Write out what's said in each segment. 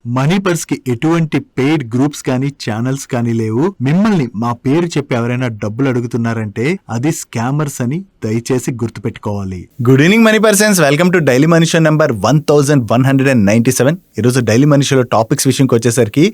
Money purse కి ఎటువంటి paid groups కానీ ఛానల్స్ కానీ లేవు. మిమ్మల్ని మా పేరు చెప్పి ఎవరైనా డబ్బులు అడుగుతున్నారంటే అది స్కామర్స్ అని దయచేసి గుర్తుపెట్టుకోవాలి. Good evening money persons, welcome to daily money show number 1197. ఈరోజు డైలీ మనీ షోలో టాపిక్స్ విషయంకి వచ్చేసరికి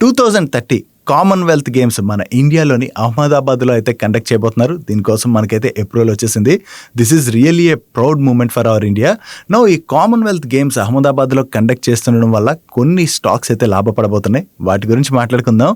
2030 కామన్వెల్త్ గేమ్స్ మన ఇండియాలోని అహ్మదాబాద్లో అయితే కండక్ట్ చేయబోతున్నారు. దీనికోసం మనకైతే అప్రూవల్ వచ్చేసింది. This is really a proud moment for our India. No ఈ కామన్వెల్త్ గేమ్స్ అహ్మదాబాద్లో కండక్ట్ చేస్తుండడం వల్ల కొన్ని స్టాక్స్ అయితే లాభపడబోతున్నాయి. వాటి గురించి మాట్లాడుకుందాం.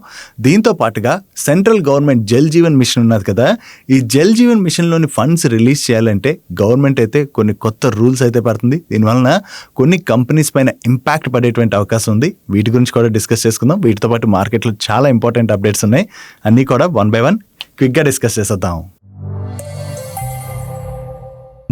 దీంతో పాటుగా central government Jal Jeevan Mission ఉన్నది కదా, ఈ జల్ జీవన్ మిషన్లోని ఫండ్స్ రిలీజ్ చేయాలంటే గవర్నమెంట్ అయితే కొన్ని కొత్త రూల్స్ అయితే పడుతుంది. దీనివలన కొన్ని కంపెనీస్ పైన ఇంపాక్ట్ పడేటువంటి అవకాశం ఉంది. వీటి గురించి కూడా డిస్కస్ చేసుకుందాం. వీటితో పాటు మార్కెట్లో చాలా ఇంపార్టెంట్ అప్డేట్స్ ఉన్నాయి. అన్నీ కూడా 1 by 1 క్విక్గా డిస్కస్ చేసేద్దాం.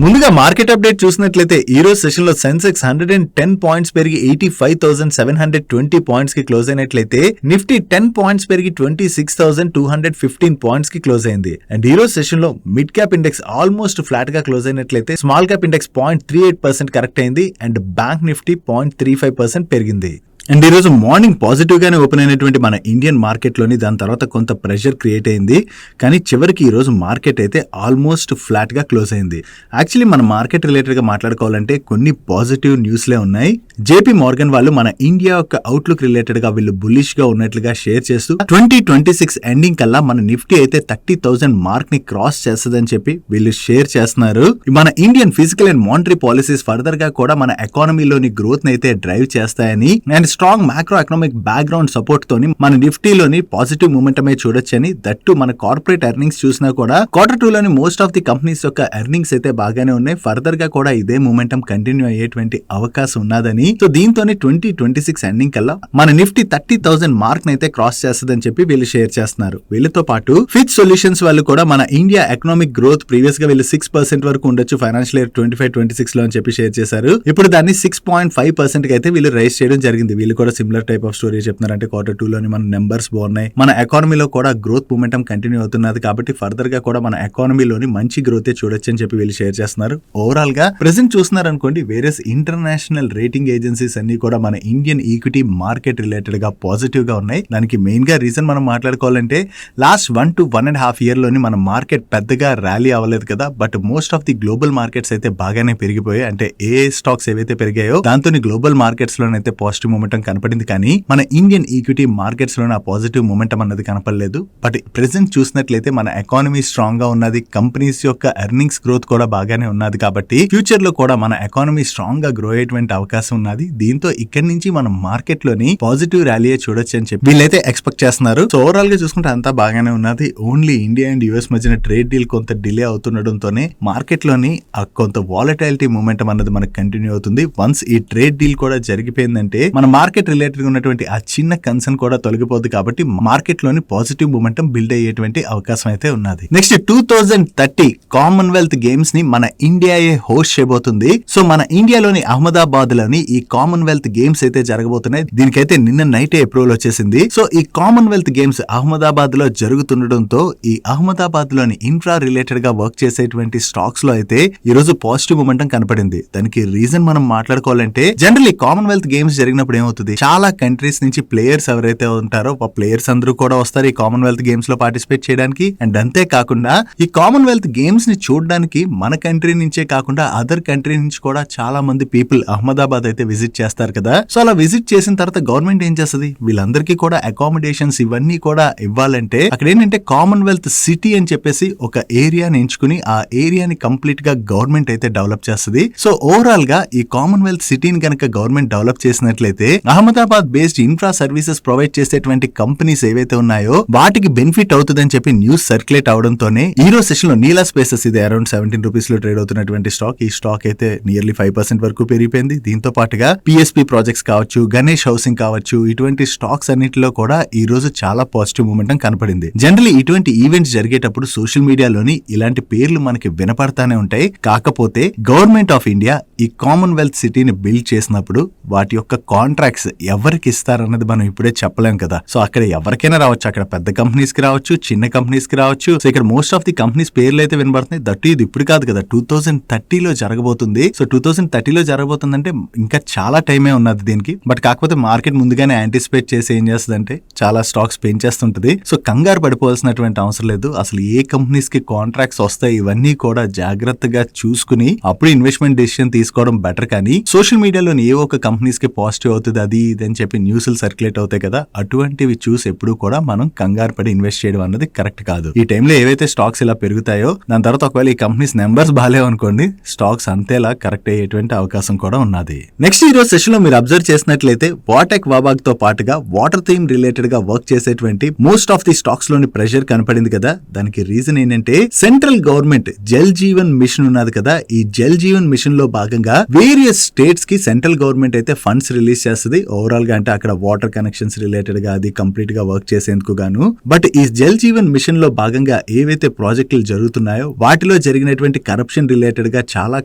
ముందుగా మార్కెట్ అప్డేట్ చూసినట్లయితే ఈ రోజు సెషన్ లో సెన్సెక్స్ 110 పాయింట్స్ పెరిగి 85,720 పాయింట్స్ కి క్లోజ్ అయినట్లయితే నిఫ్టీ 10 పాయింట్స్ పెరిగి 26,215 పాయింట్స్ కి క్లోజ్ అయింది. అండ్ ఈ రోజు సెషన్ లో mid cap index almost flat గా క్లోజ్ అయినట్లయితే స్మాల్ క్యాప్ ఇండెక్స్ 0.38% కరెక్ట్ అయింది. అండ్ బ్యాంక్ నిఫ్టీ 0.35% పెరిగింది. అండ్ ఈరోజు మార్నింగ్ పాజిటివ్ గానే ఓపెన్ అయినటువంటి మన ఇండియన్ మార్కెట్ లోని దాని తర్వాత కొంత ప్రెషర్ క్రియేట్ అయింది. కానీ చివరికి ఈ రోజు మార్కెట్ అయితే ఆల్మోస్ట్ ఫ్లాట్ గా క్లోజ్ అయింది. యాక్చువల్లీ మన మార్కెట్ రిలేటెడ్ గా మాట్లాడుకోవాలంటే కొన్ని పాజిటివ్ న్యూస్లే ఉన్నాయి. జేపీ మోర్గన్ వాళ్ళు మన ఇండియా యొక్క అవుట్లుక్ రిలేటెడ్ గా వీళ్ళు బుల్లిష్ గా ఉన్నట్లుగా షేర్ చేస్తూ 2026 ఎండింగ్ కల్లా మన నిఫ్టీ అయితే 30,000 మార్క్ ని క్రాస్ చేస్తుందని చెప్పి వీళ్ళు షేర్ చేస్తున్నారు. మన Indian physical and monetary policies further గా కూడా మన ఎకానమీలోని గ్రోత్ ని అయితే డ్రైవ్ చేస్తాయని and strong macro economic background support తోని మన నిఫ్టీలోని పాజిటివ్ మూమెంటమే చూడొచ్చని, దట్టు మన కార్పొరేట్ ఎర్నింగ్స్ చూసినా కూడా Q2 లోని మోస్ట్ ఆఫ్ ది కంపెనీస్ యొక్క ఎర్నింగ్స్ అయితే బాగానే ఉన్నాయి. ఫర్దర్ గా కూడా ఇదే మూమెంటం కంటిన్యూ అయ్యేటువంటి అవకాశం ఉన్నదని, సో దీంతోనే 2026 ఎండింగ్ కల్లా మన నిఫ్టీ 30,000 మార్క్ నైతే క్రాస్ చేస్తుందని చెప్పి వీళ్ళు షేర్ చేస్తున్నారు. వీళ్ళతో పాటు ఫిచ్ సొల్యూషన్స్ వాళ్ళు కూడా మన ఇండియా ఎకనామిక్ గ్రోత్ ప్రీవియస్ గా వీళ్ళు 6% వరకు ఉండొచ్చు ఫైనాన్షియల్ ఇయర్ 25-26 లో అని చెప్పి షేర్ చేశారు. ఇప్పుడు దాన్ని 6.5% కి అయితే వీళ్ళు రైజ్ చేయడం జరిగింది. వీళ్ళు కూడా సిమిలర్ టైప్ ఆఫ్ స్టోరీ చెప్తున్నారు. అంటే Q2 లోని మన నెంబర్స్ బాగున్నాయి, మన ఎకానమీలో కూడా గ్రోత్ మూమెంటం కంటిన్యూ అవుతున్నది కాబట్టి ఫర్దర్ గా కూడా మన ఎకానమీలోని మంచి గ్రోత్ చూడొచ్చు అని చెప్పి వీళ్ళు షేర్ చేస్తున్నారు. ఓవరాల్ గా ప్రెసెంట్ చూస్తున్నారు అనుకోండి, వేరియస్ ఇంటర్నేషనల్ రేటింగ్ ఏజెన్సీస్ అన్ని కూడా మన ఇండియన్ ఈక్విటీ మార్కెట్ రిలేటెడ్ గా పాజిటివ్ గా ఉన్నాయి. దానికి మెయిన్ గా రీజన్ మనం మాట్లాడుకోవాలంటే లాస్ట్ 1 to 1.5 year లోని మన మార్కెట్ పెద్దగా ర్యాలీ అవ్వలేదు కదా, but most of the global markets అయితే బాగానే పెరిగిపోయాయి. అంటే ఏ స్టాక్స్ ఏవైతే పెరిగాయో దాంతో గ్లోబల్ మార్కెట్స్ లోనైతే పాజిటివ్ మూమెంటం కనపడింది. కానీ మన ఇండియన్ ఈక్విటీ మార్కెట్స్ లో పాజిటివ్ మూమెంటం అన్నది కనపడలేదు. బట్ ప్రెసెంట్ చూసినట్లయితే మన ఎకానమీ స్ట్రాంగ్ గా ఉన్నది, కంపెనీస్ యొక్క ఎర్నింగ్స్ గ్రోత్ కూడా బాగానే ఉన్నది. కాబట్టి ఫ్యూచర్ లో కూడా మన ఎకానమీ స్ట్రాంగ్ గా గ్రో అయ్యేటువంటి అవకాశం ఉన్నది. దీంతో ఇక్కడి నుంచి మనం మార్కెట్ లోని పాజిటివ్ ర్యాలీ చూడొచ్చు అని చెప్పి వీళ్ళైతే ఎక్స్పెక్ట్ చేస్తున్నారు. సో ఓవరాల్ గా చూసుకుంటే అంతా బాగానే ఉన్నది. ఓన్లీ ఇండియా అండ్ యుఎస్ మధ్యన ట్రేడ్ డీల్ కొంత డిలే అవుతుండడంతోనే మార్కెట్ లోని కొంత వాలటైలిటీ మూమెంటం అన్నది మనకు కంటిన్యూ అవుతుంది. వన్స్ ఈ ట్రేడ్ డీల్ కూడా జరిగిపోయిందంటే మన మార్కెట్ రిలేటెడ్ ఉన్నటువంటి ఆ చిన్న కన్సర్న్ కూడా తొలగిపోద్ది. కాబట్టి మార్కెట్ లోని పాజిటివ్ మూమెంటం బిల్డ్ అయ్యేటువంటి అవకాశం అయితే ఉన్నది. నెక్స్ట్ 2030 కామన్వెల్త్ గేమ్స్ ని మన ఇండియాయే హోస్ట్ చేయబోతుంది. సో మన ఇండియాలోని అహ్మదాబాద్ లోని ఈ కామన్వెల్త్ గేమ్స్ అయితే జరగబోతున్నాయి. దీనికైతే నిన్న నైట్ అప్రూవల్ వచ్చేసింది. సో ఈ కామన్వెల్త్ గేమ్స్ అహ్మదాబాద్ లో జరుగుతుండడంతో ఈ అహ్మదాబాద్ లోని ఇన్ఫ్రా రిలేటెడ్ గా వర్క్ చేసేటువంటి స్టాక్స్ లో అయితే ఈ రోజు పాజిటివ్ మూమెంటం కనపడింది. దానికి రీజన్ మనం మాట్లాడుకోవాలంటే జనరల్లీ కామన్వెల్త్ గేమ్స్ జరిగినప్పుడు ఏమవుతుంది, చాలా కంట్రీస్ నుంచి ప్లేయర్స్ ఎవరైతే ఉంటారో ఆ ప్లేయర్స్ అందరూ కూడా వస్తారు ఈ కామన్వెల్త్ గేమ్స్ లో పార్టిసిపేట్ చేయడానికి. అండ్ అంతే కాకుండా ఈ కామన్వెల్త్ గేమ్స్ ని చూడడానికి మన కంట్రీ నుంచే కాకుండా అదర్ కంట్రీ నుంచి కూడా చాలా మంది పీపుల్ అహ్మదాబాద్ అయితే విజిట్ చేస్తారు కదా. సో అలా విజిట్ చేసిన తర్వాత గవర్నమెంట్ ఏం చేస్తుంది, వీళ్ళందరికీ కూడా అకామిడేషన్స్ ఇవన్నీ కూడా ఇవ్వాలంటే అక్కడ ఏంటంటే కామన్వెల్త్ సిటీ అని చెప్పేసి ఒక ఏరియాని ఎంచుకుని ఆ ఏరియాని కంప్లీట్ గా గవర్నమెంట్ అయితే డెవలప్ చేస్తుంది. సో ఓవరాల్ గా ఈ కామన్వెల్త్ సిటీని కనుక గవర్నమెంట్ డెవలప్ చేసినట్లయితే Ahmedabad based infra services provide చేసేటువంటి కంపెనీస్ ఏవైతే ఉన్నాయో వాటికి బెనిఫిట్ అవుతుందని చెప్పి న్యూస్ సర్క్యులేట్ అవడంతోనే ఈ రోజు సెషన్ లో నీలా స్పేసెస్ ఇది అరౌండ్ 17 రూపీస్ లో ట్రేడ్ అవుతున్నటువంటి స్టాక్, ఈ స్టాక్ అయితే నియర్లీ 5% వరకు పెరిగిపోయింది. దీంతో పాటుగా పిఎస్పి ప్రాజెక్ట్స్ కావచ్చు, గణేష్ హౌసింగ్ కావచ్చు, ఇటువంటి స్టాక్స్ అన్నిటిలో కూడా ఈ రోజు చాలా పాజిటివ్ మూమెంటం కనపడింది. జనరల్లీ ఇటువంటి ఈవెంట్స్ జరిగేటప్పుడు సోషల్ మీడియాలోని ఇలాంటి పేర్లు మనకి వినపడతానే ఉంటాయి. కాకపోతే గవర్నమెంట్ ఆఫ్ ఇండియా ఈ కామన్వెల్త్ సిటీని బిల్డ్ చేసినప్పుడు వాటి యొక్క కాంట్రాక్ట్స్ ఎవరికి ఇస్తారన్నది మనం ఇప్పుడే చెప్పలేం కదా. సో అక్కడ ఎవరికైనా రావచ్చు, అక్కడ పెద్ద కంపెనీస్ కి రావచ్చు, చిన్న కంపెనీస్ కి రావచ్చు. సో ఇక్కడ మోస్ట్ ఆఫ్ ది కంపెనీస్ పేర్లు అయితే వినబడుతున్నాయి. దట్ ఇది ఇప్పుడు కాదు కదా, 2030 లో జరగబోతుంది. సో 2030 లో జరగబోతుందంటే ఇంకా చాలా టైమే ఉన్నది దీనికి. బట్ కాకపోతే మార్కెట్ ముందుగానే యాంటిసిపేట్ చేసి ఏం చేస్తుందంటే చాలా స్టాక్స్ పెంచేస్తుంటది. సో కంగారు పడిపోవాల్సినటువంటి అవసరం లేదు. అసలు ఏ కంపెనీస్ కి కాంట్రాక్ట్స్ వస్తాయి ఇవన్నీ కూడా జాగ్రత్తగా చూసుకుని అప్పుడు ఇన్వెస్ట్మెంట్ డెసిషన్ తీసుకోవడం బెటర్. కానీ సోషల్ మీడియాలోని ఏ ఒక్క కంపెనీస్ కి పాజిటివ్ అవుతుంది అది ఇది అని చెప్పి న్యూస్లు సర్క్యులేట్ అవుతాయి కదా, అటువంటివి చూసి ఎప్పుడు కూడా మనం కంగారు పడి ఇన్వెస్ట్ చేయడం అన్నది కరెక్ట్ కాదు. ఈ టైంలో ఏవైతే స్టాక్స్ ఇలా పెరుగుతాయో దాని తర్వాత ఒకవేళ ఈ కంపెనీస్ నెంబర్స్ బాగాలేవు అనుకోండి, స్టాక్స్ అంతేలా కరెక్ట్ అయ్యేటువంటి అవకాశం కూడా ఉన్నది. నెక్స్ట్ ఈ రోజు సెషన్ లో మీరు అబ్జర్వ్ చేసినట్లయితే వాటెక్ వాబాగ్ తో పాటుగా వాటర్ థీమ్ రిలేటెడ్ గా వర్క్ చేసేటువంటి మోస్ట్ ఆఫ్ ది స్టాక్స్ లోని ప్రెషర్ కనపడింది కదా. దానికి రీజన్ ఏంటంటే central government Jal Jeevan Mission ఉన్నది కదా, ఈ జల్ జీవన్ మిషన్ లో భాగంగా వేరియస్ స్టేట్స్ కి సెంట్రల్ గవర్నమెంట్ అయితే ఫండ్స్ రిలీజ్ చేస్తుంది. ఓవరాల్ గా అంటే అక్కడ వాటర్ కనెక్షన్స్ రిలేటెడ్ గా అది కంప్లీట్ గా వర్క్ చేసేందుకు గాను. బట్ ఈ జల్ జీవన్ మిషన్ లో భాగంగా ఏవైతే ప్రాజెక్టులు జరుగుతున్నాయో వాటిలో జరిగినటువంటి కరప్షన్ రిలేటెడ్ గా చాలా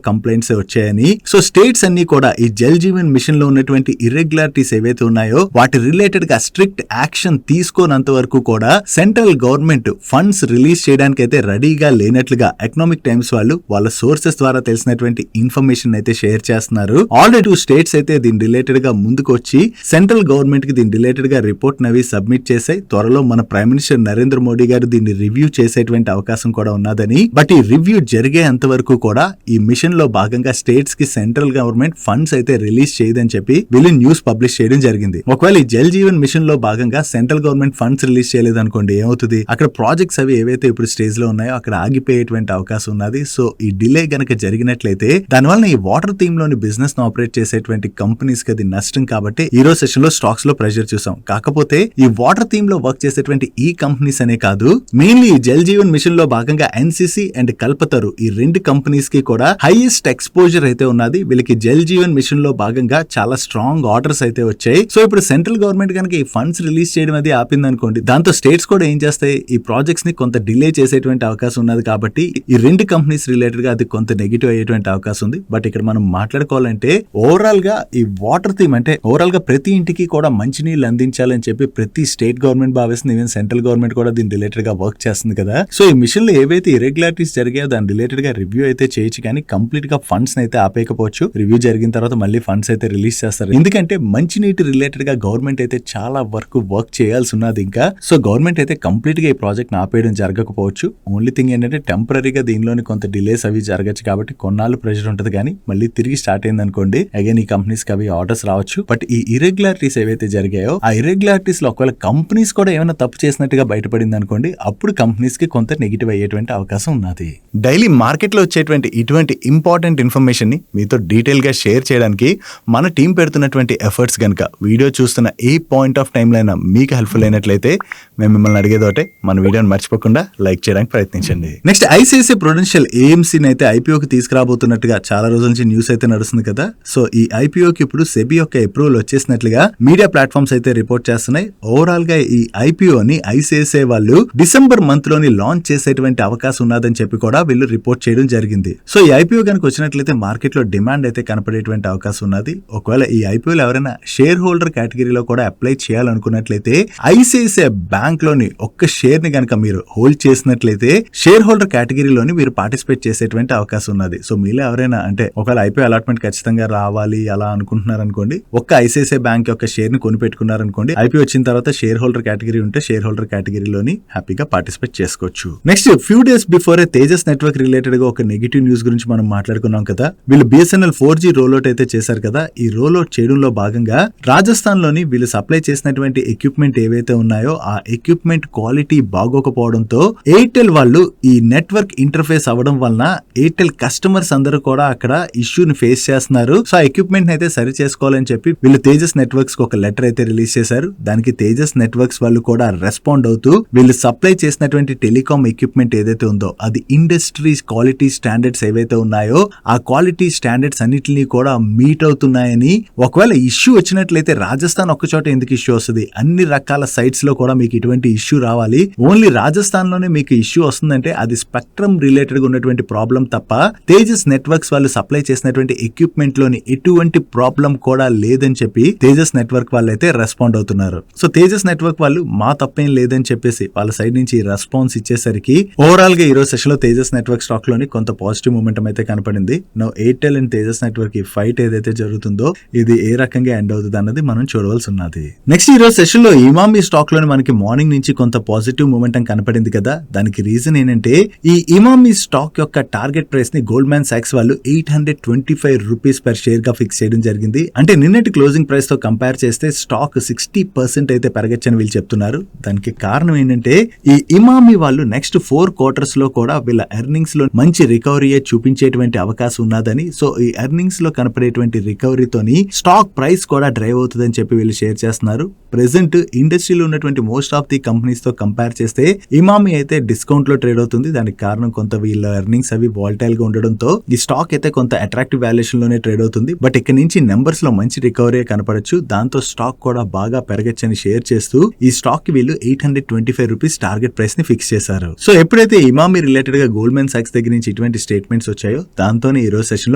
కంప్లైంట్స్ వచ్చాయని, సో స్టేట్స్ అన్ని కూడా ఈ జల్ జీవన్ మిషన్ లో ఉన్నటువంటి ఇర్రెగ్యులారిటీస్ ఏవైతే ఉన్నాయో వాటి రిలేటెడ్ గా స్ట్రిక్ట్ యాక్షన్ తీసుకోనంత వరకు కూడా సెంట్రల్ గవర్నమెంట్ ఫండ్స్ రిలీజ్ చేయడానికి అయితే రెడీగా లేనట్లుగా ఎకనామిక్ టైమ్స్ వాళ్ళు వాళ్ళ సోర్సెస్ ద్వారా తెలిసినటువంటి ఇన్ఫర్మేషన్ అయితే షేర్ చేస్తున్నారు. ఆల్రెడీ 2 స్టేట్స్ అయితే దీని రిలేటెడ్ గా ముందుకు వచ్చి సెంట్రల్ గవర్నమెంట్ కి దీని రిలేటెడ్ గా రిపోర్ట్ నవి సబ్మిట్ చేసాయి. త్వరలో మన ప్రైమ్ మినిస్టర్ నరేంద్ర మోడీ గారు దీన్ని రివ్యూ చేసేటువంటి అవకాశం కూడా ఉన్నదని. బట్ ఈ రివ్యూ జరిగేంత వరకు కూడా ఈ మిషన్ లో భాగంగా స్టేట్స్ కి సెంట్రల్ గవర్నమెంట్ ఫండ్స్ అయితే రిలీజ్ చేయదని చెప్పి వీళ్ళు న్యూస్ పబ్లిష్ చేయడం జరిగింది. ఒకవేళ ఈ జల్ జీవన్ మిషన్ లో భాగంగా సెంట్రల్ గవర్నమెంట్ ఫండ్స్ రిలీజ్ చేయలేదు అనుకోండి, ఏమవుతుంది, అక్కడ ప్రాజెక్ట్స్ అవి ఏవైతే ఇప్పుడు స్టేజ్ లో ఉన్నాయో అక్కడ ఆగిపోయేటువంటి అవకాశం ఉన్నది. సో ఈ డిలే గనక జరిగినట్లయితే దానివల్ల ఈ వాటర్ థీమ్ లోని బిజినెస్ ను ఆపరేట్ చేసేటువంటి కంపెనీస్ కి అది నష్టం. కాబట్టి ఈ రోజు సెషన్ లో స్టాక్స్ లో ప్రెషర్ చూసాం. కాకపోతే ఈ వాటర్ థీమ్ లో వర్క్ చేసేటువంటి ఈ కంపెనీస్ అనే కాదు, మెయిన్లీ జల్ జీవన్ మిషన్ లో భాగంగా ఎన్సీసీ అండ్ కల్పతరు ఈ 2 కంపెనీస్ కి కూడా హైయెస్ట్ ఎక్స్పోజర్ అయితే ఉన్నది. వీళ్ళకి జల్ జీవన్ మిషన్ లో భాగంగా చాలా స్ట్రాంగ్ ఆర్డర్స్ అయితే వచ్చాయి. సో ఇప్పుడు సెంట్రల్ గవర్నమెంట్ కనుక ఈ ఫండ్స్ రిలీజ్ చేయడం అది ఆపింది అనుకోండి, దాంతో స్టేట్స్ కూడా ఏం చేస్తాయి, ఈ ప్రాజెక్ట్స్ ని కొంత డిలే చేసేటువంటి అవకాశం ఉన్నది. కాబట్టి ఈ 2 కంపెనీస్ రిలేటెడ్ గా అది కొంత నెగిటివ్ అయ్యేటువంటి అవకాశం ఉంది. బట్ ఇక్కడ మనం మాట్లాడుకోవాలంటే ఓవరాల్ గా ఈ వాటర్ థీమ్ అంటే ఓవరాల్ గా ప్రతి ఇంటికి కూడా మంచినీళ్ళు అందించాలని చెప్పి ప్రతి స్టేట్ గవర్నమెంట్ భావిస్తుంది. ఈవెన్ సెంట్రల్ గవర్నమెంట్ కూడా దీని రిలేటెడ్ గా వర్క్ చేస్తుంది కదా. సో ఈ మిషన్ లో ఏవైతే ఇర్రెగ్యులారిటీస్ జరిగాయో దాని రిలేటెడ్ గా రివ్యూ అయితే చేయొచ్చు, కానీ కంప్లీట్ గా ఫండ్స్ అయితే ఆపేయకపోవచ్చు. రివ్యూ జరిగిన తర్వాత మళ్ళీ ఫండ్స్ అయితే రిలీజ్ చేస్తారు. ఎందుకంటే మంచినీటి రిలేటెడ్ గా గవర్నమెంట్ అయితే చాలా వర్క్ చేయాల్సి ఉన్నది ఇంకా. సో గవర్నమెంట్ అయితే కంప్లీట్ గా ఈ ప్రాజెక్ట్ ఆపేయడం జరగకపోవచ్చు. ఓన్లీ థింగ్ ఏంటంటే టెంపరీగా దీనిలోని కొంత డిలేస్ అవి జరగచ్చు. కాబట్టి కొన్నాళ్ళు ప్రెషర్ ఉంటుంది, కానీ మళ్ళీ తిరిగి స్టార్ట్ అయింది అనుకోండి, అగైన్ ఈ కంపెనీస్ కి అవి ఆర్డర్స్ రావచ్చు. బట్ ఈ ఇర్రెగ్యులారిటీస్ ఏవైతే జరిగాయో ఆ ఇర్రెగ్యులారిటీస్ లో ఒకవేళ కంపెనీస్ కూడా ఏమైనా తప్పు చేసినట్టుగా బయటపడింది అనుకోండి, అప్పుడు కంపెనీస్ కి కొంత నెగిటివ్ అయ్యేటువంటి అవకాశం ఉన్నది. డైలీ మార్కెట్ లో వచ్చేటువంటి ఇటువంటి ఇంపార్టెంట్ ఇన్ఫర్మేషన్ ని మీతో డీటెయిల్ గా షేర్ చేయడానికి మన టీం పెడుతున్నటువంటి ఎఫర్ట్స్ గనుక వీడియో చూస్తున్న ఏ పాయింట్ ఆఫ్ టైం లైనా మీకు హెల్ప్ఫుల్ అయినట్లయితే మేము మిమ్మల్ని అడిగేదోటే, మన వీడియోని మర్చిపోకుండా లైక్ చేయడానికి ప్రయత్నించండి. నెక్స్ట్ ఐసిఐసిఐ ప్రుడెన్షియల్ ఏఎంసీ అయితే ఐపీఓకి తీసుకురాబోతున్నట్టుగా చాలా రోజుల నుంచి న్యూస్ అయితే నడుస్తుంది కదా. సో ఈ ఐపీఓకి ఇప్పుడు సెబీ యొక్క అప్రూవల్ వచ్చేసినట్లుగా మీడియా ప్లాట్ఫామ్స్ అయితే రిపోర్ట్ చేస్తున్నాయి. ఓవరాల్ గా ఈ ఐపీఓని ఐసిఐసిఐ వాళ్ళు డిసెంబర్ మంత్ లోని లాంచ్ చేసేటువంటి అవకాశం ఉన్నదని చెప్పి కూడా వీళ్ళు రిపోర్ట్ చేయడం జరిగింది. సో ఈ ఐపీఓ కనుక వచ్చినట్లయితే మార్కెట్ లో డిమాండ్ అయితే కనపడేటువంటి అవకాశం ఉన్నది. ఒకవేళ ఈ ఐపీఓలు ఎవరైనా షేర్ హోల్డర్ కేటగిరీలో కూడా అప్లై చేయాలనుకున్నట్లయితే ఐసిఐసిఐ బ్యాంక్ లోని ఒక్క షేర్ ని కనుక మీరు హోల్డ్ చేసినట్లయితే షేర్ హోల్డర్ కేటగిరీలోని మీరు పార్టిసిపేట్ చేసేటువంటి అవకాశం ఉన్నది. సో మీలో ఎవరైనా అంటే ఒకవేళ ఐపీఓ అలాట్మెంట్ ఖచ్చితంగా రావాలి అలా అనుకుంటున్నారు అనుకోండి, ఒక్క ఐసిఐసిఐ బ్యాంక్ యొక్క షేర్ ని కొనిపెట్టుకున్నారనుకోండి, ఐపీఓ వచ్చిన తర్వాత షేర్ హోల్డర్ కేటగిరీ ఉంటే షేర్ హోల్డర్ కేటగిరీలోని హ్యాపీగా పార్టిసిపేట్ చేసుకోవచ్చు. Next few days before Tejas network related గా ఒక నెగిటివ్ న్యూస్ గురించి మనం మాట్లాడుకున్నాం కదా. వీళ్ళు బిఎస్ఎన్ఎల్ 4G రోల్అవుట్ అయితే చేశారు కదా. ఈ రోల్అవుట్ చేయడంలో భాగంగా రాజస్థాన్ లోని వీళ్ళు సప్లై చేసినటువంటి ఎక్విప్మెంట్ ఏవైతే ఉన్నాయో ఆ ఎక్విప్మెంట్ క్వాలిటీ బాగోకపోవడంతో ఎయిర్టెల్ వాళ్ళు ఈ నెట్వర్క్ ఇంటర్ఫేస్ అవ్వడం వలన ఎయిర్టెల్ కస్టమర్స్ అందరూ కూడా అక్కడ ఇష్యూని ఫేస్ చేస్తున్నారు. సో ఆ ఎక్విప్మెంట్ అయితే సరి చేసుకోవాలని చెప్పి వీళ్ళు తేజస్ నెట్వర్క్స్ కి ఒక లెటర్ అయితే రిలీజ్ చేశారు. దానికి తేజస్ నెట్వర్క్స్ వాళ్ళు కూడా రెస్పాండ్ అవుతూ వీళ్ళు సప్లై చేసినటువంటి టెలికాం ఎక్విప్మెంట్ ఏదైతే ఉందో అది ఇండస్ట్రీ క్వాలిటీ స్టాండర్డ్స్ ఏవైతే ఉన్నాయో ఆ క్వాలిటీ స్టాండర్డ్స్ అన్నిటిని కూడా మీట్ అవుతున్నాయని, ఒకవేళ ఇష్యూ వచ్చినట్లయితే రాజస్థాన్ ఒక్క చోట ఎందుకు ఇష్యూ వస్తుంది, అన్ని రకాల సైట్స్ లో కూడా మీకు ఇటువంటి ఇష్యూ రావాలి. ఓన్లీ రాజస్థాన్ లోనే మీకు ఇష్యూ వస్తుందంటే అది స్పెక్ట్రమ్ రిలేటెడ్ గా ఉన్నటువంటి ప్రాబ్లం తప్ప తేజస్ నెట్వర్క్స్ వాళ్ళు సప్లై చేసినటువంటి ఎక్విప్మెంట్ లోని ఎటువంటి ప్రాబ్లం కూడా లేదని చెప్పి తేజస్ నెట్వర్క్ వాళ్ళు అయితే రెస్పాండ్ అవుతున్నారు. సో తేజస్ నెట్వర్క్ వాళ్ళు మా తప్పేం లేదని చెప్పేసి వాళ్ళ సైడ్ నుంచి రెస్పాన్స్ ఇచ్చేసరికి ఓవరాల్ గా ఈ రోజు సెషన్ లో తేజస్ నెట్వర్క్ స్టాక్ లోని కొంత పాజిటివ్ మూమెంటం అయితే కనపడింది. No Airtel and Tejas Network ఈ ఫైట్ ఏదైతే ఏదైతే జరుగుతుందో ఇది ఏ రకంగా ఎండ్ అవుతుంది అన్నది మనం చూడవలసి ఉన్నది. నెక్స్ట్ ఈ రోజు సెషన్ లో ఇమామి స్టాక్ లోని మనకి మార్నింగ్ నుంచి కొంత పాజిటివ్ మూమెంటం కనపడింది కదా. దానికి రీజన్ ఏంటంటే ఈ ఇమామి స్టాక్ యొక్క టార్గెట్ ప్రైస్ ని గోల్డ్మాన్ సాక్స్ వాళ్ళు 825 రూపీస్ పర్ షేర్ గా ఫిక్స్ చేయడం జరిగింది. అంటే నిన్నటి క్లోజింగ్ ప్రైస్ తో కంపేర్ చేస్తే స్టాక్ 60% అయితే పెరగచ్చని వీళ్ళు చెప్తున్నారు. దానికి కారణం ఏంటంటే ఈ ఇమామి వాళ్ళు నెక్స్ట్ 4 క్వార్టర్స్ లో కూడా వీళ్ళ ఎర్నింగ్స్ లో మంచి రికవరీ చూపించేటువంటి అవకాశం ఉన్నదని, సో ఈ ఎర్నింగ్స్ లో కనపడేటువంటి రికవరీతోని స్టాక్ ప్రైస్ కూడా డ్రైవ్ అవుతుందని చెప్పి వీళ్ళు షేర్ చేస్తున్నారు. ప్రెసెంట్ ఇండస్ట్రీలో ఉన్నటువంటి మోస్ట్ ఆఫ్ ది కంపెనీస్ తో కంపేర్ చేస్తే ఇమామి అయితే డిస్కౌంట్ లో ట్రేడ్ అవుతుంది. దానికి కారణం కొంత వీళ్ళ ఎర్నింగ్స్ అవి వాలటైల్ గా ఉండడంతో ఈ స్టాక్ అయితే కొంత అట్రాక్టివ్ వాల్యుయేషన్ లోనే ట్రేడ్ అవుతుంది. బట్ ఇక్కడ నుంచి నెంబర్స్ లో మంచి రికవరీ కనపడచ్చు. దాంతో స్టాక్ కూడా బాగా పెరగచ్చని షేర్ చేస్తూ ఈ స్టాక్ కి వీళ్ళు 825 రూపీస్ టార్గెట్ ప్రైస్ ని ఫిక్స్ చేశారు. సో ఎప్పుడైతే ఇమామి రిలేటెడ్ గా గోల్డ్మాన్ సాక్స్ దగ్గర నుంచి ఇటువంటి స్టేట్మెంట్స్ వచ్చాయో దాంతోనే ఈ రోజు సెషన్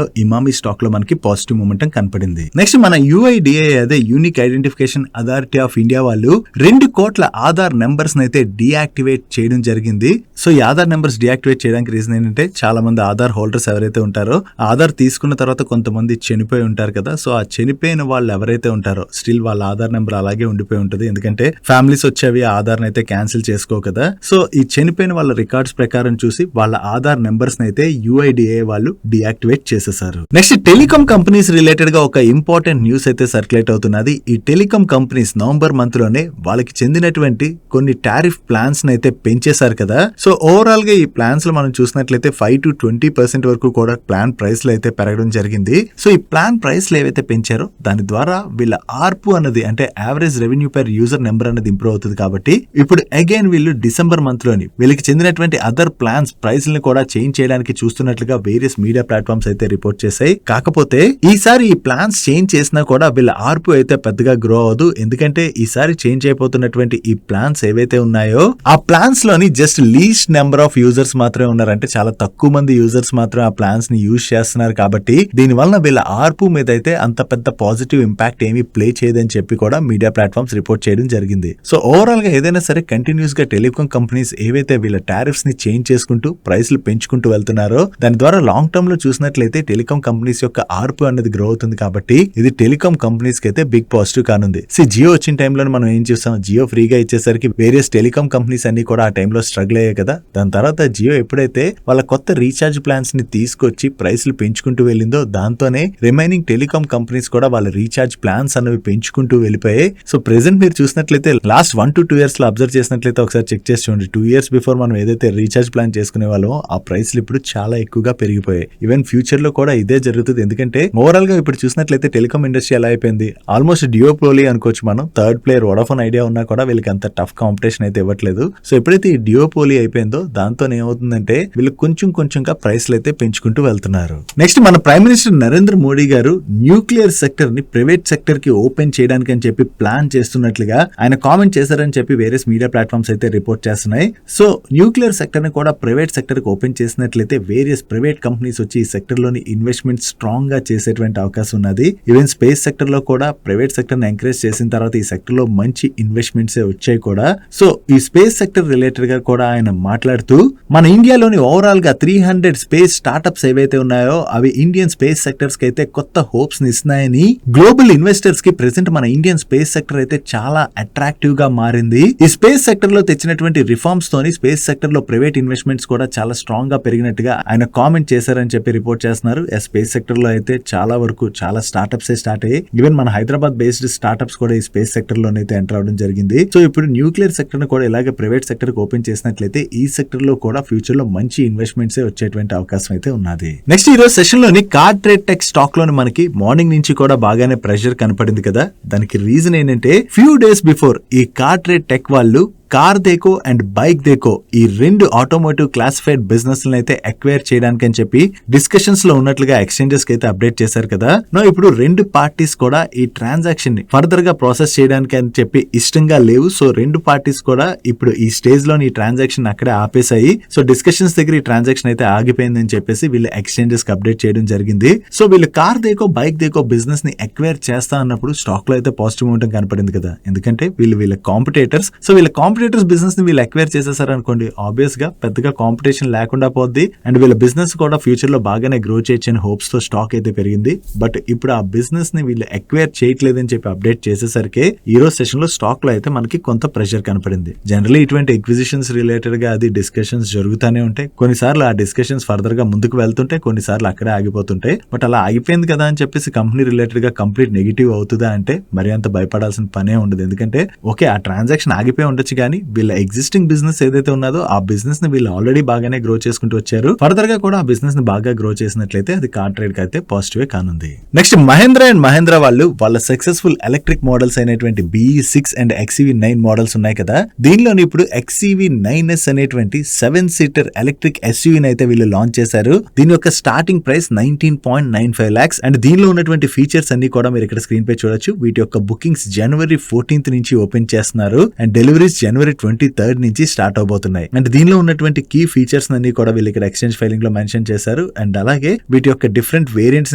లో ఇమామి స్టాక్ లో మనకి పాజిటివ్ మూమెంటం కనపడింది. నెక్స్ట్ మన UIDAI అదే unique identification authority of India వాళ్ళు 2 కోట్ల ఆధార్ నెంబర్స్ అయితే డియాక్టివేట్ చేయడం జరిగింది. సో ఈ ఆధార్ నెంబర్స్ డియాక్టివేట్ చేయడానికి రీజన్ ఏంటంటే చాలా మంది ఆధార్ హోల్డర్స్ ఎవరైతే ఉంటారో ఆధార్ తీసుకున్న తర్వాత కొంతమంది చనిపోయి ఉంటారు కదా. సో ఆ చనిపోయిన వాళ్ళు ఎవరైతే ఉంటారో స్టిల్ వాళ్ళ ఆధార్ నెంబర్ అలాగే ఉండిపోయి ఉంటుంది. ఎందుకంటే ఫ్యామిలీస్ వచ్చేవి ఆధార్ అయితే క్యాన్సిల్ చేసుకో కదా. సో ఈ చనిపోయిన వాళ్ళ రికార్డ్స్ ప్రకారం చూసి వాళ్ళ ఆధార్ నెంబర్స్ అయితే UIDAI వాళ్ళు డియాక్టివేట్ చేసేసారు. నెక్స్ట్ టెలికాం కంపెనీస్ రిలేటెడ్ గా ఒక ఇంపార్టెంట్ న్యూస్ అయితే సర్క్యులేట్ అవుతున్నది. ఈ టెలికాం కంపెనీస్ నవంబర్ మంత్ లోనే వాళ్ళకి చెందినటువంటి కొన్ని టారిఫ్ ప్లాన్స్ అయితే పెంచేశారు కదా. సో ఓవరాల్ గా ఈ ప్లాన్స్ లో మనం చూసినట్లయితే 5 to 20% వరకు కూడా ప్లాన్ ప్రైస్ లో అయితే పెరగడం జరిగింది. సో ఈ ప్లాన్ ప్రైస్ లో ఏవైతే పెంచారో దాని ద్వారా వీళ్ళ ఆర్పు అన్నది అంటే average revenue per user number అనేది ఇంప్రూవ్ అవుతుంది. కాబట్టి ఇప్పుడు అగైన్ వీళ్ళు డిసెంబర్ మంత్ లోని వీళ్ళకి చెందినటువంటి అదర్ ప్లాన్స్ ప్రైస్ ని కూడా చేంజ్ చేయడానికి చూస్తున్నట్లుగా వేరియస్ మీడియా ప్లాట్ఫామ్స్ అయితే రిపోర్ట్ చేశాయి. కాకపోతే ఈసారి ఈ ప్లాన్స్ చేంజ్ చేసినా కూడా వీళ్ళ ఆర్పు అయితే పెద్దగా గ్రో అవ్వదు. ఎందుకంటే ఈసారి చేంజ్ అయిపోతున్నటువంటి ఈ ప్లాన్స్ ఏవైతే ఉన్నాయో ఆ ప్లాన్స్ లోని just least number of users మాత్రమే ఉన్నారు. అంటే చాలా తక్కువ మంది యూజర్స్ మాత్రం ఆ ప్లాన్స్ ని యూజ్ చేస్తున్నారు. కాబట్టి దీని వలన వీళ్ళ ఆర్పు మీద అయితే అంత పెద్ద పాజిటివ్ ఇంపాక్ట్ ఏమీ ప్లే చేయదని చెప్పి కూడా మీడియా ప్లాట్ఫామ్స్ రిపోర్ట్ చేయడం జరిగింది. సో ఓవరాల్ గా ఏదైనా సరే కంటిన్యూస్ గా టెలికాం కంపెనీస్ ఏవైతే వీళ్ళ టారిఫ్స్ ని చేంజ్ చేసుకుంటూ ప్రైస్లు పెంచుకుంటూ వెళ్తున్నారో దాని ద్వారా లాంగ్ టర్మ్ లో చూసినట్లయితే టెలికాం కంపెనీస్ యొక్క ఆర్పు అనేది గ్రో అవుతుంది. కాబట్టి ఇది టెలికాం కంపెనీస్ కి అయితే బిగ్ పాజిటివ్ కానుంది. జియో వచ్చిన టైంలో మనం ఏం చూస్తాం, జియో ఫ్రీగా ఇచ్చేసరికి వేరియస్ టెలికాం కంపెనీస్ అన్ని కూడా ఆ టైంలో స్ట్రగుల్ అయ్యాయి కదా. దాని తర్వాత జియో ఎప్పుడైతే వాళ్ళ కొత్త రీఛార్జ్ ప్లాన్స్ ని తీసుకొచ్చి ప్రైస్లు పెంచుకుంటూ వెళ్ళిందో దాంతోనే రిమైనింగ్ టెలికాం కంపెనీస్ కూడా వాళ్ళ రీఛార్జ్ ప్లాన్స్ అనేవి పెంచుకుంటూ వెళ్ళిపోయాయి. సో ప్రెసెంట్ మీరు చూసినట్లయితే లాస్ట్ 1 to 2 years లో అబ్జర్వ్ చేసినట్లయితే ఒకసారి చెక్ చేసి చూడండి. 2 years బిఫోర్ మనం ఏదైతే రీఛార్జ్ ప్లాన్ చేసుకునే వాళ్ళం ఆ ప్రైస్లు ఇప్పుడు చాలా ఎక్కువగా పెరిగిపోయాయి. ఈవెన్ ఫ్యూచర్ లో కూడా ఇదే జరుగుతుంది. ఎందుకంటే ఓవరాల్ గా ఇప్పుడు చూసినట్లయితే టెలికాం ఇండస్ట్రీ ఎలా అయిపోయింది, ఆల్మోస్ట్ డియోపోలీ అనుకోవచ్చు మనం. థర్డ్ ప్లేయర్ వోడాఫోన్ ఐడియా ఉన్నా కూడా వీళ్ళకి అంత టఫ్ కాంపిటీషన్ అయితే ఇవ్వట్లేదు. సో ఎప్పుడైతే ఈ డియోపోలీ అయిపోయిందో దాంతో ఏమవుతుందంటే వీళ్ళు కొంచెంగా ప్రైస్లు అయితే పెంచుకుంటూ వెళ్తున్నారు. నెక్స్ట్ మన ప్రైమ్ మినిస్టర్ నరేంద్ర మోడీ గారు న్యూక్లియర్ సెక్టర్ ని ప్రైవేట్ సెక్టర్ కి ఓపెన్ చేయడానికి అని చెప్పి ప్లాన్ చేస్తున్నట్లుగా ఆయన కామెంట్ చేశారని చెప్పి వేరియస్ మీడియా ప్లాట్ఫామ్స్ అయితే రిపోర్ట్ చేస్తున్నాయి. సో న్యూక్లియర్ సెక్టర్ ని కూడా ప్రైవేట్ సెక్టర్ కి ఓపెన్ చేసినట్లయితే వేరియస్ ప్రైవేట్ కంపెనీస్ వచ్చి ఈ సెక్టర్ లోని ఇన్వెస్ట్మెంట్ స్ట్రాంగ్ గా చేసేటువంటి అవకాశం ఉన్నది. ఈవెన్ స్పేస్ సెక్టర్ లో కూడా ప్రైవేట్ సెక్టర్ ని ఎంకరేజ్ చేసిన తర్వాత ఈ సెక్టర్ లో మంచి ఇన్వెస్ట్మెంట్స్ వచ్చాయి కూడా. సో ఈ స్పేస్ సెక్టర్ రిలేటెడ్ గా కూడా ఆయన మాట్లాడుతూ మన ఇండియాలోని ఓవరాల్ గా 300 స్పేస్ స్టార్ట్అప్స్ ఏవైతే ఉన్నాయో అవి ఇండియన్ స్పేస్ సెక్టర్స్ కి అయితే కొత్త హోప్స్ ని ఇస్తున్నాయని, గ్లోబల్ ఇన్వెస్టర్స్ కి ప్రెసెంట్ మన ఇండియన్ స్పేస్ సెక్టర్ అయితే చాలా అట్రాక్టివ్ గా మారింది. ఈ స్పేస్ సెక్టర్ లో తెచ్చినటువంటి రిఫార్మ్స్ తోని స్పేస్ సెక్టర్ లో ప్రైవేట్ ఇన్వెస్ట్మెంట్స్ కూడా చాలా స్ట్రాంగ్ గా పెరిగినట్టుగా ఆయన కామెంట్ చేశారని చెప్పి రిపోర్ట్ చేస్తున్నారు. స్పేస్ సెక్టర్ లో అయితే చాలా వరకు చాలా స్టార్ట్అప్స్ స్టార్ట్ అయ్యాయి. ఈవెన్ మన హైదరాబాద్ బేస్డ్ స్టార్ట్అప్స్ కూడా ఈ స్పేస్ సెక్టర్ లోనైతే ఎంటర్ అవడం జరిగింది. సో ఇప్పుడు న్యూక్లియర్ సెక్టర్ ని కూడా ఇలాగే ప్రైవేట్ సెక్టర్ కి ఓపెన్ చేసినట్లయితే ఈ సెక్టర్ లో కూడా ఫ్యూచర్ లో మంచి ఇన్వెస్ట్మెంట్స్ వచ్చేటువంటి అవకాశం అయితే ఉన్నది. నెక్స్ట్ ఈ రోజు సెషన్ లోని కార్ట్రేట్ టెక్ స్టాక్ లోని మనకి మార్నింగ్ నుంచి కూడా బాగానే ప్రెషర్ కనపడింది కదా. దానికి రీజన్ ఏంటంటే ఫ్యూ డేస్ బిఫోర్ ఈ కార్ట్రేట్ టెక్ వాళ్ళు కార్ దేకో అండ్ బైక్ దేకో ఈ 2 ఆటోమోటివ్ క్లాసిఫైడ్ బిజినెస్ అయితే అక్వైర్ చేయడానికి అని చెప్పి డిస్కషన్స్ లో ఉన్నట్లుగా ఎక్స్చేంజెస్ కి అయితే అప్డేట్ చేశారు కదా. ఇప్పుడు 2 పార్టీస్ కూడా ఈ ట్రాన్సాక్షన్ ని ఫర్దర్ గా ప్రాసెస్ చేయడానికి అని చెప్పి ఇష్టంగా లేవు. సో 2 పార్టీస్ కూడా ఇప్పుడు ఈ స్టేజ్ లో ఈ ట్రాన్సాక్షన్ అక్కడే ఆపేశాయి. సో డిస్కషన్స్ దగ్గర ఈ ట్రాన్సాక్షన్ అయితే ఆగిపోయిందని చెప్పేసి వీళ్ళు ఎక్స్చేంజెస్ కి అప్డేట్ చేయడం జరిగింది. సో వీళ్ళు కార్ దేకో బైక్ దేకో బిజినెస్ ని అక్వైర్ చేస్తా అన్నప్పుడు స్టాక్ లో అయితే పాజిటివ్ మూమెంటం కనపడింది కదా. ఎందుకంటే వీళ్ళ కాంపిటేటర్స్, సో వీళ్ళ కాంపిటేటర్స్ బిజినెస్ ని వీళ్ళు ఎక్వైర్ చేసేసారు అనుకోండి, ఆబ్వియస్ గా పెద్దగా కాంపిటీషన్ లేకుండా పోద్ది అండ్ వీళ్ళ బిజినెస్ కూడా ఫ్యూచర్ లో బాగానే గ్రో చేయొచ్చని హోప్స్ తో స్టాక్ అయితే పెరిగింది. బట్ ఇప్పుడు ఆ బిజినెస్ ని వీళ్ళు ఎక్వైర్ చేయట్లేదని చెప్పి అప్డేట్ చేసేసరికి ఈ రోజు సెషన్ లో స్టాక్ లో అయితే మనకి కొంత ప్రెషర్ కనపడింది. జనరల్లీ ఇటువంటి ఎక్విజిషన్స్ రిలేటెడ్ గా అది డిస్కషన్స్ జరుగుతూనే ఉంటాయి. కొన్నిసార్లు ఆ డిస్కషన్స్ ఫర్దర్ గా ముందుకు వెళ్తుంటాయి, కొన్నిసార్లు అక్కడే ఆగిపోతుంటాయి. బట్ అలా ఆగిపోయింది కదా అని చెప్పేసి కంపెనీ రిలేటెడ్ గా కంప్లీట్ నెగిటివ్ అవుతుందా అంటే మరి అంత భయపడాల్సిన పనే ఉండదు. ఎందుకంటే ఓకే ఆ ట్రాన్సాక్షన్ ఆగిపోయి ఉండొచ్చు కానీ వీళ్ళ ఎగ్జిస్టింగ్ బిజినెస్ ఏదైతే ఉన్నదో ఆ బిజినెస్ ని వీళ్ళు ఆల్రెడీ బాగానే గ్రో చేసుకుంటూ వచ్చారు. ఫర్దర్ గా కూడా ఆ బిజినెస్ ని బాగా గ్రో చేసినట్లయితే అది కార్ ట్రేడ్ కి అయితే పాజిటివ్ కానుంది. నెక్స్ట్ మహేంద్ర అండ్ మహేంద్ర వాళ్ళు వాళ్ళ సక్సెస్ఫుల్ ఎలక్ట్రిక్ మోడల్స్ అయినటువంటి BE6 అండ్ XEV9 మోడల్స్ ఉన్నాయి కదా, దీనిలోని ఇప్పుడు XEV9S అనేటువంటి 7 సీటర్ ఎలక్ట్రిక్ SUV అయితే వీళ్ళు లాంచ్ చేశారు. దీని యొక్క స్టార్టింగ్ ప్రైస్ 19.95 lakhs అండ్ దీనిలో ఉన్నటువంటి ఫీచర్స్ అన్ని కూడా మీరు ఇక్కడ స్క్రీన్ పై చూడొచ్చు. వీటి యొక్క బుకింగ్స్ January 14th నుంచి ఓపెన్ చేస్తున్నారు అండ్ డెలివరీస్ January 23rd నుంచి స్టార్ట్ అవబోతున్నాయి. అండ్ దీనిలో ఉన్నటువంటి కీ ఫీచర్స్ అన్ని కూడా వీళ్ళు ఇక్కడ ఎక్స్చేంజ్ ఫైలింగ్ లో మెన్షన్ చేశారు అండ్ అలాగే వీటి యొక్క డిఫరెంట్ వేరియంట్స్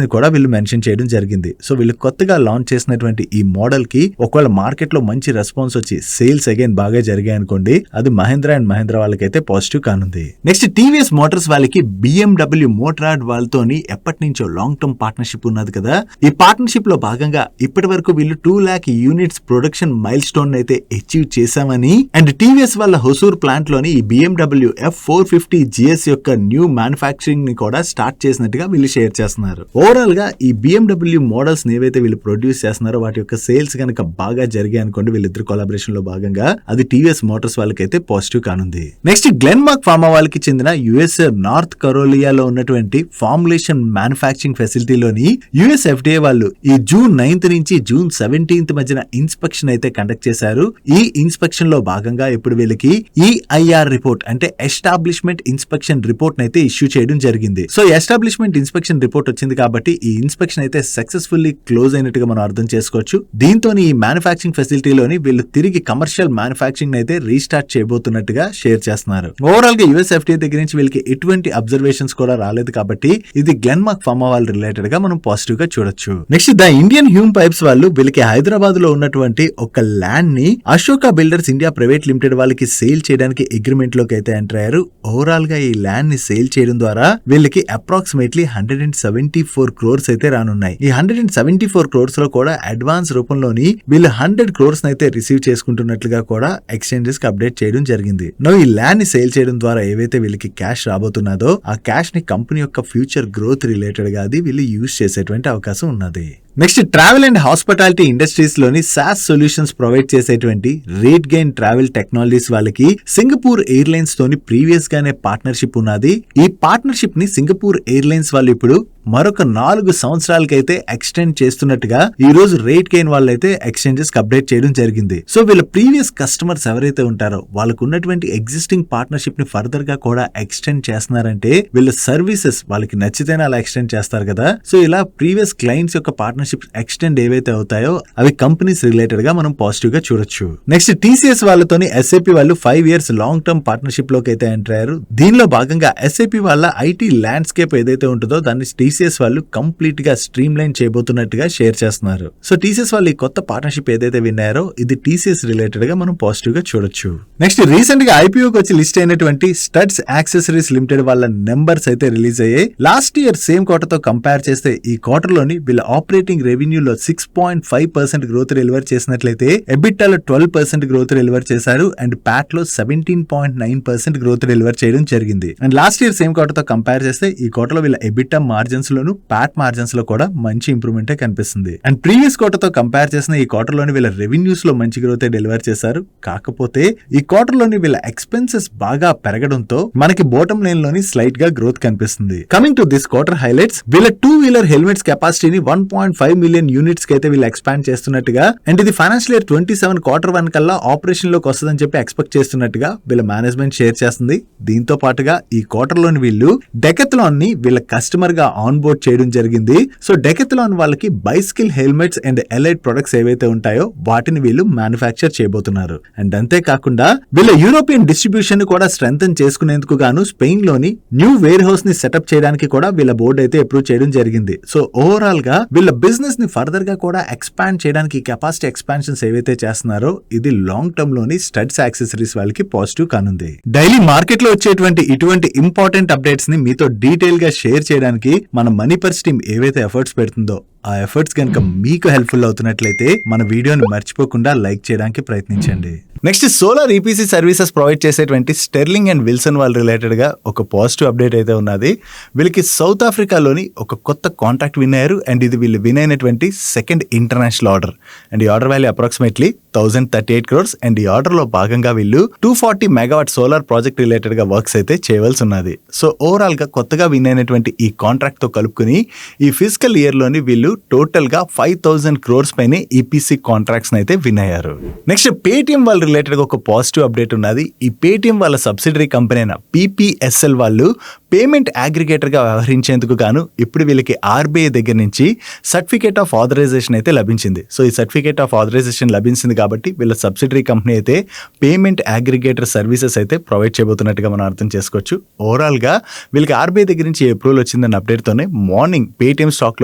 ని కూడా వీళ్ళు మెన్షన్ చేయడం జరిగింది. సో వీళ్ళు కొత్తగా లాంచ్ చేసినటువంటి ఈ మోడల్ కి ఒకవేళ మార్కెట్ లో మంచి రెస్పాన్స్ వచ్చి సేల్స్ అగైన్ బాగా జరిగాయి అనుకోండి, అది మహేంద్ర అండ్ మహేంద్ర వాళ్ళకైతే పాజిటివ్ కానుంది. నెక్స్ట్ టీవీఎస్ మోటార్స్ వాళ్ళకి BMW మోటార్డ్ వాళ్ళతోని ఎప్పటి నుంచో లాంగ్ టర్మ్ పార్ట్నర్షిప్ ఉన్నది కదా. ఈ పార్ట్నర్షిప్ లో భాగంగా ఇప్పటి వరకు వీళ్ళు 2 lakh units production mile stone అయితే అచీవ్ చేశామని అండ్ టీవీఎస్ వాళ్ళ హొసూర్ ప్లాంట్ లోని ఈ BMW F450 GS యొక్క న్యూ మ్యానుఫ్యాక్చరింగ్ ని కూడా స్టార్ట్ చేసినట్టుగా వీళ్ళు షేర్ చేస్తున్నారు. ఓవరాల్ గా ఈ BMW మోడల్స్ ఏవైతే వీళ్ళు ప్రొడ్యూస్ చేస్తున్నారో వాటి యొక్క సేల్స్ కనుక బాగా జరిగాయి అనుకోండి వీళ్ళిద్దరు కొలాబరేషన్ లో భాగంగా, అది టీవీఎస్ మోటార్స్ వాళ్ళకైతే పాజిటివ్ కానుంది. నెక్స్ట్ గ్లెన్మార్క్ ఫార్మా వాళ్ళకి చెందిన USA నార్త్ కరోలియాలో ఉన్నటువంటి ఫార్ములేషన్ మ్యానుఫ్యాక్చరింగ్ ఫెసిలిటీలోని US FDA వాళ్ళు ఈ June 9th నుంచి June 17th మధ్యన ఇన్స్పెక్షన్ అయితే కండక్ట్ చేశారు. ఈ ఇన్స్పెక్షన్ లో భాగంగా ఇప్పుడు వీళ్ళకి EIR రిపోర్ట్ అంటే ఎస్టాబ్లిష్మెంట్ ఇన్స్పెక్షన్ రిపోర్ట్ అయితే ఇష్యూ చేయడం జరిగింది. సో ఎస్టాబ్లిష్మెంట్ ఇన్స్పెక్షన్ రిపోర్ట్ వచ్చింది కాబట్టి ఈ ఇన్స్పెక్షన్ అయితే సక్సెస్ఫుల్లీ క్లోజ్ అయినట్టుగా మనం అర్థం చేసుకోవచ్చు. దీంతో ఈ మ్యానుఫ్యాక్చరింగ్ ఫెసిలిటీలోని వీళ్ళు తిరిగి కమర్షియల్ మ్యానుఫ్యాక్చరింగ్ అయితే రీస్టార్ట్ చేయబోతున్నట్టుగా షేర్ చేస్తున్నారు. ఓవరాల్ గా US FDA దగ్గర నుంచి వీళ్ళకి ఎటువంటి అబ్జర్వేషన్స్ కూడా రాలేదు కాబట్టి ఇది గ్లెన్మార్క్ ఫార్మా వాళ్ళ రిలేటెడ్ గా మనం పాజిటివ్ గా చూడొచ్చు. Next the Indian Hume pipes వాళ్ళు వీళ్ళకి హైదరాబాద్ లో ఉన్నటువంటి ఒక ల్యాండ్ ని Ashoka builders India private limited వాళ్ళకి సేల్ చేయడానికి అగ్రిమెంట్ లోకి అయితే ఎంటర్ అయ్యారు. ఓవరాల్ గా ఈ ల్యాండ్ ని సేల్ చేయడం ద్వారా వీళ్ళకి అప్రాక్సిమేట్లీ 174 crores అయితే రానున్నాయి. ఈ 174 crores లో కూడా అడ్వాన్స్ రూపంలోని వీళ్ళు 100 crores అయితే రిసీవ్ చేసుకుంటున్నట్లుగా కూడా ఎక్స్చేంజెస్ కి అప్డేట్ చేయడం జరిగింది. ఈ ల్యాండ్ ని సేల్ చేయడం ద్వారా ఏవైతే వీళ్ళకి క్యాష్ రాబోతున్నదో ఆ క్యాష్ ని కంపెనీ యొక్క ఫ్యూచర్ గ్రోత్ రిలేటెడ్ గా అది వీళ్ళు యూజ్ చేసేటువంటి అవకాశం ఉన్నది. Next travel and hospitality industries లోని SaaS సొల్యూషన్స్ ప్రొవైడ్ చేసేటువంటి రేట్ గెయిన్ ట్రావెల్ టెక్నాలజీస్ వాళ్ళకి సింగపూర్ ఎయిర్లైన్స్ తోని ప్రీవియస్ గానే పార్ట్నర్షిప్ ఉన్నది. ఈ పార్ట్నర్షిప్ ని సింగపూర్ ఎయిర్లైన్స్ వాళ్ళు ఇప్పుడు మరొక 4 సంవత్సరాలకైతే ఎక్స్టెండ్ చేస్తున్నట్టుగా ఈ రోజు రేట్ గెయిన్ వాళ్ళైతే ఎక్స్చేంజెస్ కి అప్డేట్ చేయడం జరిగింది. సో వీళ్ళ ప్రీవియస్ కస్టమర్స్ ఎవరైతే ఉంటారో వాళ్ళకు ఉన్నటువంటి ఎగ్జిస్టింగ్ పార్ట్నర్షిప్ ని ఫర్దర్ గా కూడా ఎక్స్టెండ్ చేస్తున్నారంటే వీళ్ళ సర్వీసెస్ వాళ్ళకి నచ్చితేనే అలా ఎక్స్టెండ్ చేస్తారు కదా. సో ఇలా ప్రీవియస్ క్లయింట్స్ యొక్క పార్ట్నర్షిప్ ఎక్స్టెండ్ ఏవైతే అవుతాయో అవి కంపెనీస్ రిలేటెడ్ గా మనం పాజిటివ్ గా చూడొచ్చు. నెక్స్ట్ TCS వాళ్ళతోని SAP వాళ్ళు 5 years లాంగ్ టర్మ్ పార్ట్నర్షిప్ లోకి అయితే ఎంటర్ అయ్యారు. దీనిలో భాగంగా SAP వాళ్ళ IT ల్యాండ్స్కేప్ ఏదైతే ఉంటుందో దాన్ని TCS వాళ్ళు కంప్లీట్ గా స్ట్రీమ్ లైన్ చేయబోతున్నట్టుగా షేర్ చేస్తున్నారు. సో TCS వాళ్ళు ఈ కొత్త పార్ట్నర్షిప్ ఏదైతే విన్నారో ఇది TCS రిలేటెడ్ గా మనం పాజిటివ్ గా చూడొచ్చు. నెక్స్ట్ రీసెంట్ గా IPOకి వచ్చి లిస్ట్ అయినటువంటి స్టడ్స్ యాక్సెసరీస్ లిమిటెడ్ వాళ్ళ నెంబర్స్ అయితే రిలీజ్ అయ్యాయి. లాస్ట్ ఇయర్ సేమ్ క్వార్టర్ తో కంపేర్ చేస్తే ఈ క్వార్టర్ లోని వీళ్ళ ఆపరేటింగ్ రెవెన్యూలో 6.5% గ్రోత్ డెలివర్ చేసినట్లయితే ఎబిటాలో 12% గ్రోత్ డెలివర్ చేశారు అండ్ ప్యాట్ లో 17.9% గ్రోత్ డెలివర్ చేయడం జరిగింది. And last year same quarter తో కంపేర్ చేస్తే ఈ క్వార్టర్ లో వీళ్ళ ఎబిటా మార్జిన్స్ లోను ప్యాట్ మార్జిన్స్ లో కూడా మంచి ఇంప్రూవ్మెంట్ కనిపిస్తుంది. అండ్ ప్రీవియస్ క్వార్టర్ తో కంపేర్ చేసిన ఈ క్వార్టర్ లోని వీళ్ళ రెవెన్యూస్ లో మంచి గ్రోత్ డెలివర్ చేశారు. కాకపోతే ఈ క్వార్టర్ లోని వీళ్ళ ఎక్స్పెన్సెస్ బాగా పెరగడంతో మనకి బాటమ్ లైన్ లోని స్లైట్ గా గ్రోత్ కనిపిస్తుంది. Coming to this quarter highlights, వీళ్ళ 2-wheeler హెల్మెట్స్ కెపాసిటీని 1.5 million యూనిట్స్ కి అయితే వీళ్ళు ఎక్స్పాండ్ చేస్తున్నట్టుగా అండ్ ఇది ఫైనాన్షియల్ ఇయర్ 27 Q1 కల్లా ఆపరేషన్ లోకి వస్తుందని చెప్పి ఎక్స్పెక్ట్ చేస్తున్నట్టుగా వీళ్ళ మేనేజ్మెంట్ షేర్ చేస్తుంది. దీంతో పాటుగా ఈ క్వార్టర్ లోని వీళ్ళు డెకాథ్లాన్ ని వీళ్ళ కస్టమర్ గా ఆన్ బోర్డ్ చేయడం జరిగింది. సో డెకథలాన్ వాళ్ళకి bicycle helmets and elite products ఏవైతే ఉంటాయో వాటిని వీళ్ళు మ్యానుఫ్యాక్చర్ చేయబోతున్నారు. అండ్ అంతేకాకుండా వీళ్ళ యూరోపియన్ డిస్ట్రిబ్యూషన్ ని కూడా స్ట్రెంథన్ చేసుకునేందుకు గాను స్పెయిన్ లోని న్యూ వేర్ హౌస్ ని సెటప్ చేయడానికి కూడా వీళ్ళ బోర్డు అయితే అప్రూవ్ చేయడం జరిగింది. సో ఓవరాల్ గా వీళ్ళ బిజినెస్ ని ఫర్దర్ గా కూడా ఎక్స్పాండ్ చేయడానికి కెపాసిటీ ఎక్స్పాన్షన్స్ ఏవైతే చేస్తున్నారో ఇది లాంగ్ టర్మ్ లోని స్టడ్స్ యాక్సెసరీస్ వాళ్ళకి పాజిటివ్ కానుంది. డైలీ మార్కెట్ లో వచ్చేటువంటి ఇటువంటి ఇంపార్టెంట్ అప్డేట్స్ ని మీతో డీటెయిల్ గా షేర్ చేయడానికి మన మనీ పర్స్ టీమ్ ఏవైతే ఎఫర్ట్స్ పెడుతుందో ఆ ఎఫర్ట్స్ కనుక మీకు హెల్ప్ఫుల్ అవుతున్నట్లయితే మన వీడియోని మర్చిపోకుండా లైక్ చేయడానికి ప్రయత్నించండి. Next solar EPC services provide చేసేటువంటి స్టెర్లింగ్ అండ్ విల్సన్ వాళ్ళ రిలేటెడ్ గా ఒక పాజిటివ్ అప్డేట్ అయితే ఉన్నది. వీళ్ళకి సౌత్ ఆఫ్రికాలోని ఒక కొత్త కాంట్రాక్ట్ విన్ అయ్యారు అండ్ ఇది వీళ్ళు విన్ అయినటువంటి సెకండ్ ఇంటర్నేషనల్ ఆర్డర్ అండ్ ఈ order value approximately 1038 crores and ఈ ఆర్డర్ లో భాగంగా వీళ్ళు 240 మెగావాట్ సోలార్ ప్రాజెక్ట్ రిలేటెడ్ గా వర్క్స్ అయితే చేయవలసి ఉన్నది. సో ఓవరాల్ గా కొత్తగా విన్ అయినటువంటి ఈ కాంట్రాక్ట్ తో కలుపుకుని ఈ ఫిజికల్ ఇయర్ లోని వీళ్ళు టోటల్ గా 5000 crores పైన ఈపీసీ కాంట్రాక్ట్స్ అయితే విన్ అయ్యారు. నెక్స్ట్ పేటిఎం వాళ్ళ రిలేటెడ్ గా ఒక పాజిటివ్ అప్డేట్ ఉన్నది. ఈ పేటిఎం వాళ్ళ సబ్సిడరీ కంపెనీ అయిన పీపీఎస్ఎల్ వాళ్ళు పేమెంట్ అగ్రిగేటర్ గా వ్యవహరించేందుకు గాను ఇప్పుడు వీళ్ళకి ఆర్బీఐ దగ్గర నుంచి సర్టిఫికేట్ ఆఫ్ ఆథరైజేషన్ అయితే లభించింది. సో ఈ సర్టిఫికేట్ ఆఫ్ ఆథరైజేషన్ లభించింది కాబట్టి వీళ్ళ సబ్సిడరీ కంపెనీ అయితే పేమెంట్ అగ్రిగేటర్ సర్వీసెస్ అయితే ప్రొవైడ్ చేయబోతున్నట్టుగా మనం అర్థం చేసుకోవచ్చు. ఓవరాల్ గా వీళ్ళకి ఆర్బీఐ దగ్గర నుంచి అప్రూవల్ వచ్చిందన్న అప్డేట్ తోనే మార్నింగ్ పేటిఎం స్టాక్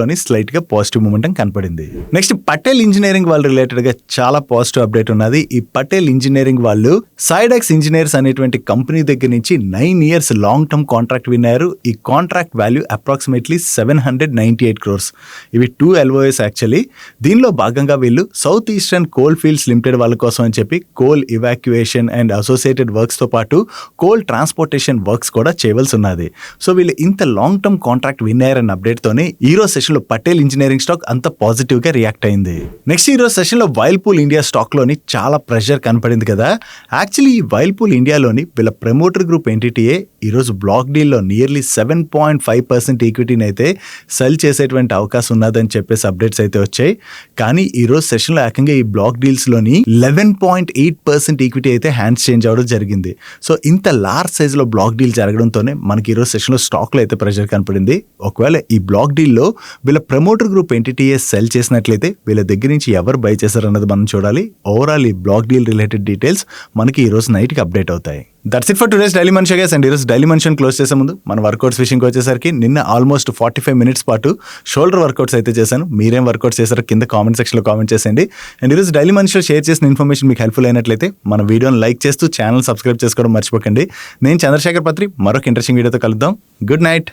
లోని స్లైట్ గా పాజిటివ్ మూమెంటం కనపడింది. నెక్స్ట్ పటేల్ ఇంజనీరింగ్ వాళ్ళ రిలేటెడ్ గా చాలా పాజిటివ్ అప్డేట్ ఉన్నది. ఈ పటేల్ ఇంజనీరింగ్ వాళ్ళు సైడెక్స్ ఇంజనీర్స్ అనేటువంటి కంపెనీ దగ్గర నుంచి 9 years లాంగ్ టర్మ్ కాంట్రాక్ట్ విన్నారు. ఈ కాంట్రాక్ట్ వాల్యూ అప్రాక్సిమేట్లీ 798 crores. ఇవి 2 LOAs యాక్చువల్లీ. దీనిలో భాగంగా వీళ్ళు south eastern coal fields limited వాళ్ళ కోసం అని చెప్పి coal evacuation and associated works తో పాటు కోల్ ట్రాన్స్పోర్టేషన్ వర్క్స్ కూడా చేయవలసి ఉన్నది. సో వీళ్ళు ఇంత లాంగ్ టర్మ్ కాంట్రాక్ట్ విన్ అయ్యారన్న అప్డేట్ తోనే ఈ రోజు సెషన్ లో పటేల్ ఇంజనీరింగ్ స్టాక్ అంత పాజిటివ్ గా రియాక్ట్ అయింది. నెక్స్ట్ ఈ రోజు సెషన్ లో వైల్పూల్ ఇండియా స్టాక్ లోని చాలా ప్రెషర్ కనపడింది కదా. యాక్చువల్లీ ఈ వైల్పూల్ ఇండియాలోని వీళ్ళ ప్రమోటర్ గ్రూప్ ఎంటిటీయే ఈ రోజు బ్లాక్ డీల్ లో నియర్లీ 7.5% ఈక్విటీని అయితే సెల్ చేసేటువంటి అవకాశం ఉన్నదని చెప్పేసి అప్డేట్స్ అయితే వచ్చాయి. కానీ ఈ రోజు సెషన్ లో ఏకంగా ఈ బ్లాక్ డీల్స్ లోని 11.8% ఈక్విటీ అయితే హ్యాండ్స్ చేంజ్ అవడం జరిగింది. సో ఇంత లార్జ్ సైజ్ లో బ్లాక్ డీల్ జరగడంతోనే మనకి ఈ రోజు సెషన్ లో స్టాక్ లో అయితే ప్రెషర్ కనపడింది. ఒకవేళ ఈ బ్లాక్ డీల్ లో వీళ్ళ ప్రమోటర్ గ్రూప్ ఎంటిటీయే సెల్ చేసినట్లయితే వీళ్ళ దగ్గర నుంచి ఎవరు బై చేశారు అన్నది మనం చూడాలి. ఓవరాల్ ఈ బ్లాక్ డీల్ రిలేటెడ్ డీటెయిల్స్ మనకి ఈ రోజు నైట్ కి అప్డేట్ అవుతాయి. That's it for today's daily మనిషి గైస్. అండ్ ఈరోజు డైలీ మనిషిని క్లోజ్ చేసే ముందు మన వర్కౌట్స్ విషయంకి వచ్చేసరికి నిన్న ఆల్మోస్ట్ 45 minutes పాటు షోల్డర్ వర్కౌట్స్ అయితే చేశాను. మీరేం వర్కౌట్స్ చేశారో కింద కామెంట్ సెక్షన్లో కామెంట్ చేసేయండి. అండ్ ఈరోజు డైలీ మనిషిలో షేర్ చేసిన ఇన్ఫర్మేషన్ మీకు హెల్ప్ఫుల్ అయినట్లయితే మన వీడియోని లైక్ చేస్తూ ఛానల్ సబ్స్క్రైబ్ చేసుకోవడం మర్చిపోకండి. నేను చంద్రశేఖర్ పత్రి మరొక ఇంట్రెస్టింగ్ వీడియోతో కలుద్దాం. Good night.